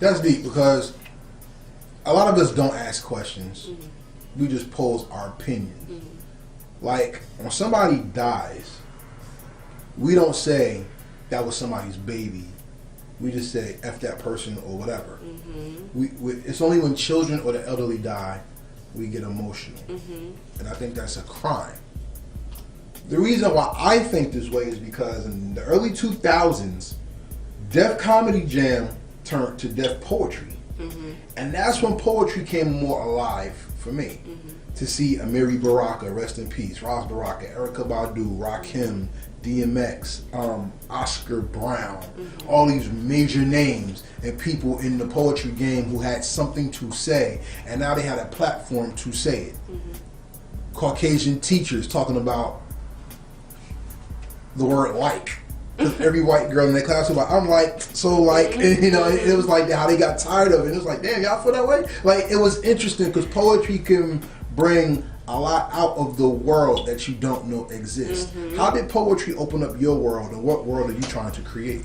That's deep because a lot of us don't ask questions. We just pose our opinions. Like, when somebody dies, we don't say that was somebody's baby. We just say F that person or whatever. It's only when children or the elderly die we get emotional. And I think that's a crime. The reason why I think this way is because in the early 2000s, Def Comedy Jam turned to Def Poetry. And that's when poetry came more alive for me. To see Amiri Baraka, rest in peace, Ross Baraka, Erykah Badu, Rakim, DMX, Oscar Brown, all these major names and people in the poetry game who had something to say, and now they had a platform to say it. Caucasian teachers talking about the word like. Every white girl in their class was like, I'm like, so like, and, you know, it was like how they got tired of it. It was like, damn, y'all feel that way? Like, it was interesting because poetry can bring a lot out of the world that you don't know exists. How did poetry open up your world, and what world are you trying to create?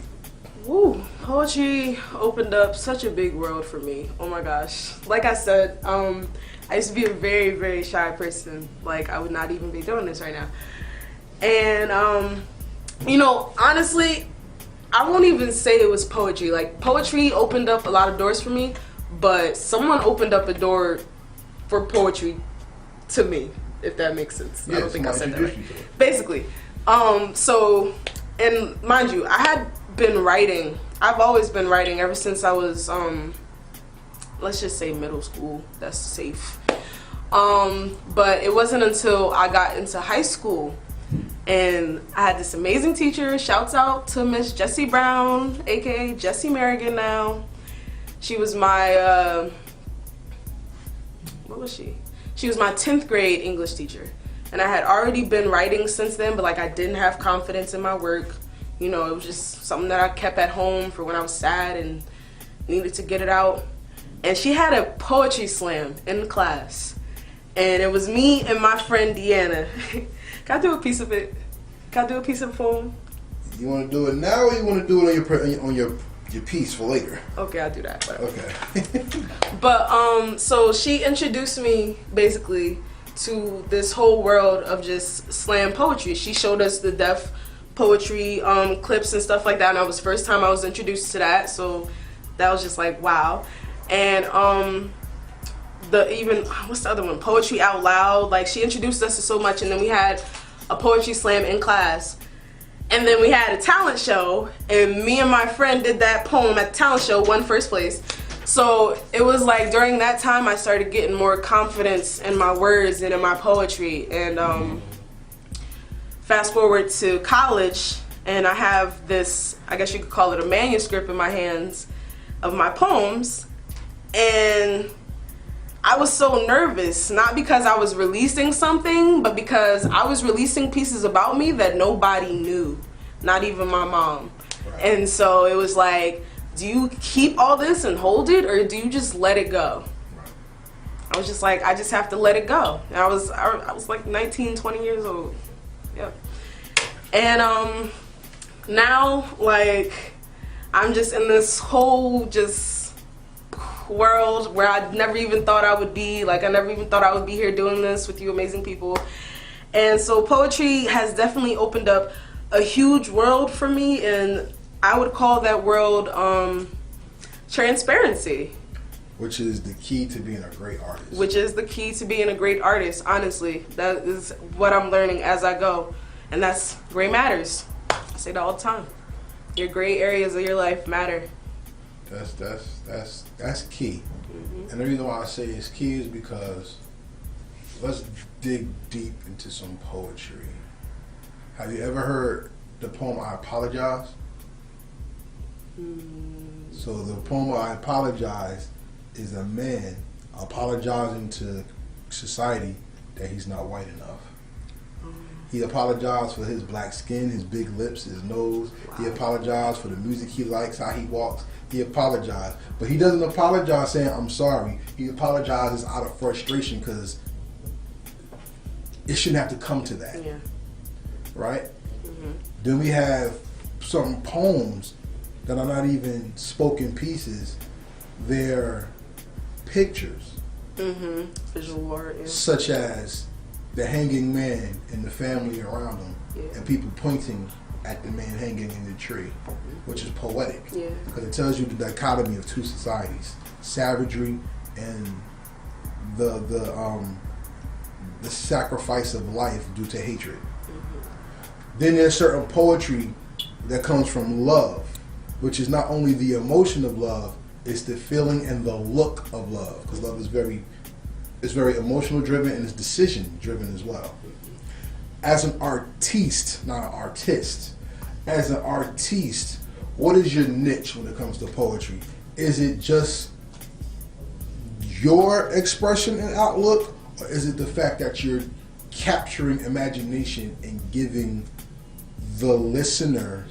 Woo, poetry opened up such a big world for me. Oh my gosh. Like I said, I used to be a very, very shy person. Like, I would not even be doing this right now. And, you know, honestly, I won't even say it was poetry. Like, poetry opened up a lot of doors for me, but someone opened up a door for poetry to me, if that makes sense. Yeah, I don't think I said that right. Basically. So, and mind you, I had been writing. I've always been writing ever since I was, let's just say middle school. That's safe. But it wasn't until I got into high school and I had this amazing teacher. Shouts out to Miss Jessie Brown, aka Jessie Merrigan now. She was my, what was she? She was my 10th grade English teacher. And I had already been writing since then, but like I didn't have confidence in my work. You know, it was just something that I kept at home for when I was sad and needed to get it out. And she had a poetry slam in the class. And it was me and my friend Deanna. Can I do a piece of it? Can I do a piece of the poem? You want to do it now, or you want to do it on your piece for later? Okay, I'll do that. Okay. But so she introduced me basically to this whole world of just slam poetry. She showed us the Def Poetry clips and stuff like that, and that was the first time I was introduced to that. So that was just like wow. And what's the other one? Poetry Out Loud. Like, she introduced us to so much, and then we had a poetry slam in class. And then we had a talent show, and me and my friend did that poem at the talent show, won first place. So it was like during that time I started getting more confidence in my words and in my poetry. And fast forward to college, and I have this, I guess you could call it a manuscript in my hands of my poems. And I was so nervous, not because I was releasing something, but because I was releasing pieces about me that nobody knew, not even my mom. Right. And so it was like, do you keep all this and hold it, or do you just let it go? Right. I was just like, I just have to let it go. And I was like 19, 20 years old. Yep. And now, like, I'm just in this whole world where I never even thought I would be. Like, I never even thought I would be here doing this with you amazing people. And so poetry has definitely opened up a huge world for me, and I would call that world transparency. Which is the key to being a great artist. Which is the key to being a great artist, honestly. That is what I'm learning as I go. And that's gray matters. I say that all the time. Your gray areas of your life matter. That's key. And the reason why I say it's key is because let's dig deep into some poetry. Have you ever heard the poem I Apologize? So the poem I Apologize is a man apologizing to society that he's not white enough. He apologized for his black skin, his big lips, his nose. Wow. He apologized for the music he likes, how he walks. He apologized. But he doesn't apologize saying, I'm sorry. He apologizes out of frustration because it shouldn't have to come to that. Yeah. Right? Then we have some poems that are not even spoken pieces their pictures, Visual art. Yeah. such as the hanging man and the family around him, and people pointing at the man hanging in the tree, which is poetic. Yeah. Because it tells you the dichotomy of two societies: savagery and the sacrifice of life due to hatred. Then there's certain poetry that comes from love, which is not only the emotion of love, it's the feeling and the look of love. Because love is very emotional driven and it's decision driven as well. As an artiste, not an artist, as an artiste, what is your niche when it comes to poetry? Is it just your expression and outlook, or is it the fact that you're capturing imagination and giving the listener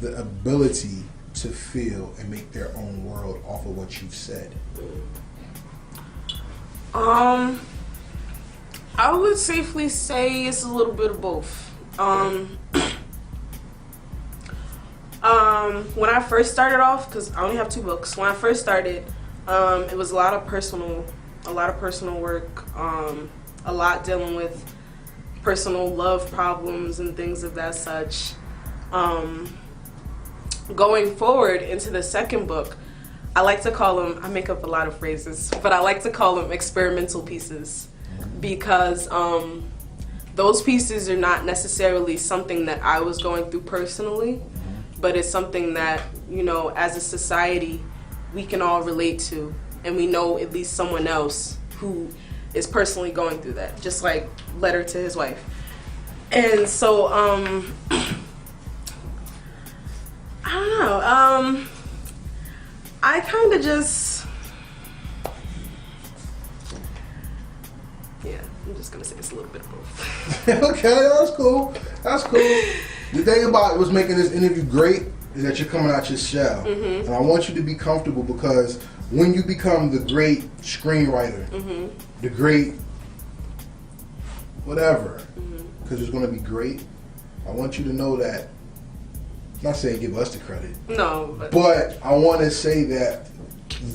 the ability to feel and make their own world off of what you've said? I would safely say it's a little bit of both. When I first started off, because I only have 2 books. When I first started, it was a lot of personal work, a lot dealing with personal love problems and things of that such. Going forward into the second book, I like to call them, I make up a lot of phrases, but I like to call them experimental pieces, because those pieces are not necessarily something that I was going through personally, but it's something that, you know, as a society, we can all relate to, and we know at least someone else who is personally going through that, just like Letter to His Wife. And so, I don't know, I kind of just, yeah, I'm just gonna say it's a little bit of both. Okay, that's cool. That's cool. The thing about what's making this interview great is that you're coming out your shell. And I want you to be comfortable, because when you become the great screenwriter, the great whatever, because it's going to be great, I want you to know that, I'm not saying give us the credit, No, but I want to say that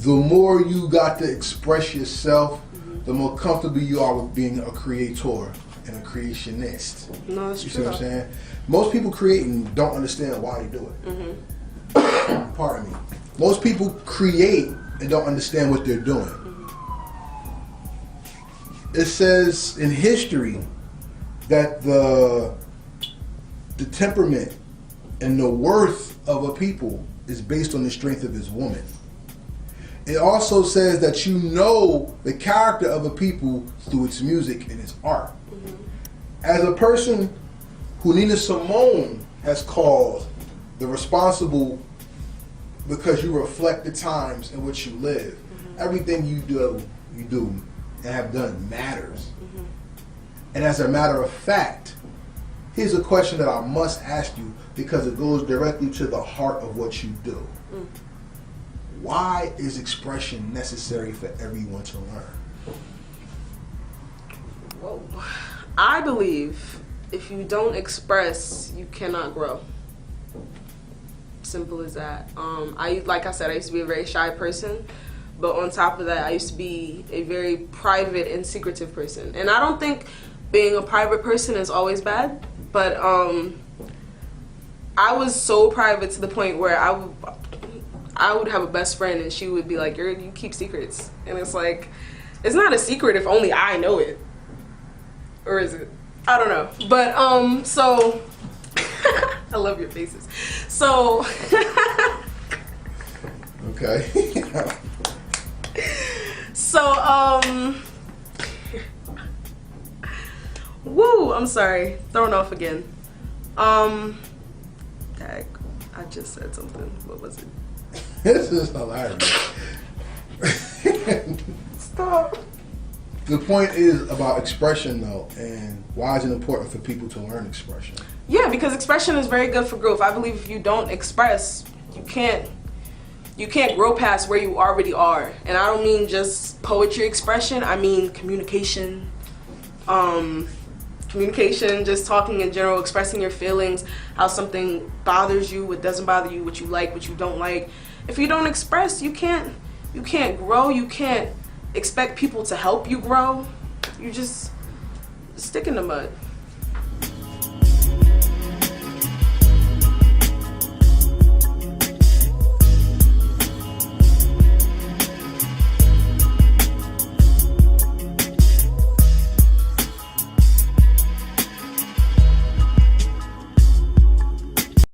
the more you got to express yourself, the more comfortable you are with being a creator and a creationist. no, that's You see true. what I'm saying? Most people create and don't understand why they do it. Pardon me. Most people create and don't understand what they're doing. It says in history that the temperament and the worth of a people is based on the strength of its woman. It also says that you know the character of a people through its music and its art. As a person who Nina Simone has called the responsible, because you reflect the times in which you live. Everything you do and have done matters. And as a matter of fact, here's a question that I must ask you, because it goes directly to the heart of what you do. Why is expression necessary for everyone to learn? Whoa. I believe if you don't express, you cannot grow. Simple as that. Like I said, I used to be a very shy person, but on top of that, I used to be a very private and secretive person. And I don't think being a private person is always bad, but I was so private to the point where I would have a best friend and she would be like, you keep secrets. And it's like, it's not a secret if only I know it. Or is it? I don't know. But, so, I love your faces. So, Okay. so, woo, I'm sorry. Thrown off again. Dag, I just said something. What was it? This is hilarious. Stop. The point is about expression, though, and why is it important for people to learn expression? Yeah, because expression is very good for growth. I believe if you don't express, you can't grow past where you already are. And I don't mean just poetry expression. I mean communication, just talking in general, expressing your feelings, how something bothers you, what doesn't bother you, what you like, what you don't like. If you don't express, you can't you can't grow. You can't expect people to help you grow. You just stick in the mud.